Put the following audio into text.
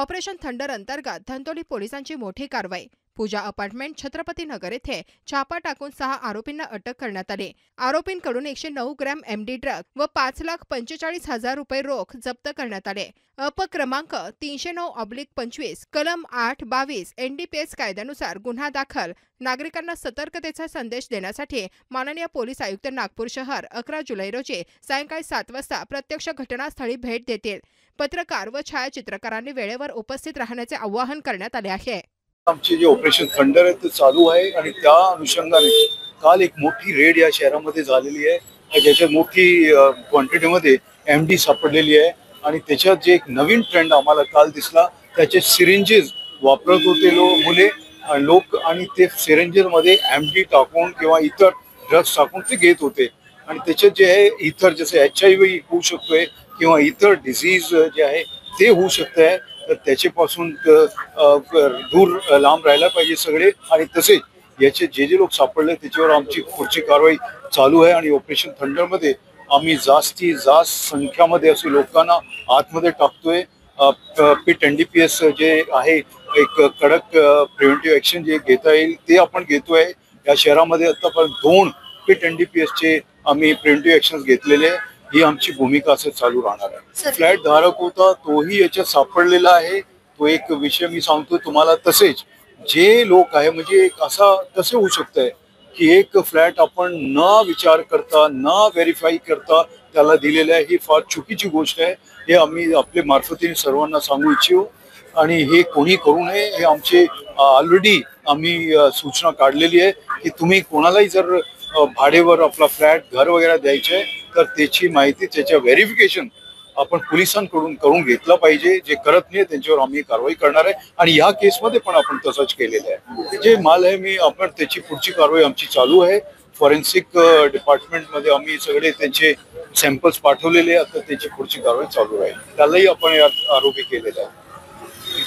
Operation thunder अंतर्गत धंतोली पोलिसांची मोठी कारवाई। पूजा अपार्टमेंट छत्रपती नगर येथे छापा टाकून 6 आरोपींना अटक करण्यात आली। आरोपींकडून 109 ग्रॅम एमडी ड्रग व 5,45,000 रुपये रोख जप्त करण्यात आले। क्रमांक 309/25 कलम 8/22 एनडीपीएस कायद्यानुसार गुन्हा दाखल। नागरिकांना सतर्कतेचा संदेश देण्यासाठी माननीय पोलीस आयुक्त नागपूर शहर 11 जुलै रोजी सायंकाळी 7 वाजता प्रत्यक्ष घटनास्थळी भेट देतील। पत्रकार व छायाचित्रकारांनी वेळेवर उपस्थित राहण्याचे आवाहन करण्यात आले आहे। आमचे जे ऑपरेशन थंडर आहे ते चालू आहे आणि त्या अनुषंगाने काल एक मोठी रेड या शहरामध्ये झालेली आहे, ज्याच्यात मोठी क्वांटिटीमध्ये एमडी सापडलेली आहे आणि त्याच्यात जे एक नवीन ट्रेंड आम्हाला काल दिसला, त्याचे सिरिंजेस वापरत होते लोक आणि ते सिरिंजेस मध्ये एमडी टाकून किंवा इतर ड्रग्स टाकून ते घेत होते आणि त्याच्यात जे आहे इतर जसे HIV होऊ शकतोय किंवा इतर डिझीज जे आहे ते होऊ शकते, तर त्याच्यापासून दूर लांब राहायला पाहिजे सगळे। आणि तसेच याचे जे लोक सापडले त्याच्यावर आमची पुढची कारवाई चालू आहे आणि ऑपरेशन थंडर मध्ये आम्ही जास्तीत जास्त संख्यामध्ये असे लोकांना आतमध्ये टाकतोय। पीट एनडीपीएस जे आहे एक कडक प्रिव्हेंटिव्ह ऍक्शन जे घेता येईल ते आपण घेतोय। या शहरामध्ये आतापर्यंत 2 पीट एनडीपीएस चे आम्ही प्रिव्हेंटिव्ह ऍक्शन घेतलेले आहे। ही आमची भूमिका असं चालू राहणार आहे। फ्लॅट धारक होता तोही याच्यात सापडलेला आहे, तो एक विषय मी सांगतो तुम्हाला। तसेच जे लोक आहे म्हणजे असा कसं होऊ शकतंय की एक फ्लॅट आपण न विचार करता न व्हेरीफाय करता त्याला दिलेलं आहे, ही फार चुकीची गोष्ट आहे। हे आम्ही आपल्या मार्फतीने सर्वांना सांगू इच्छितो आणि हे कोणी करू नये। हे आमचे ऑलरेडी आम्ही सूचना काढलेली आहे की तुम्ही कोणालाही जर भाडेवर आपला फ्लॅट घर वगैरे द्यायचे तर त्याची माहिती त्याच्या व्हेरिफिकेशन आपण पोलिसांकडून करून घेतलं पाहिजे। जे करत नाही त्यांच्यावर आम्ही कारवाई करणार आहे आणि या केसमध्ये पण आपण तसंच केलेलं आहे। जे माल आहे आपण त्याची पुढची कारवाई आमची चालू आहे। फॉरेन्सिक डिपार्टमेंटमध्ये आम्ही सगळे त्यांचे सॅम्पल्स पाठवलेले आहेत, तर त्याची पुढची कारवाई चालू आहे। त्यालाही आपण यात आरोपी केलेला आहे।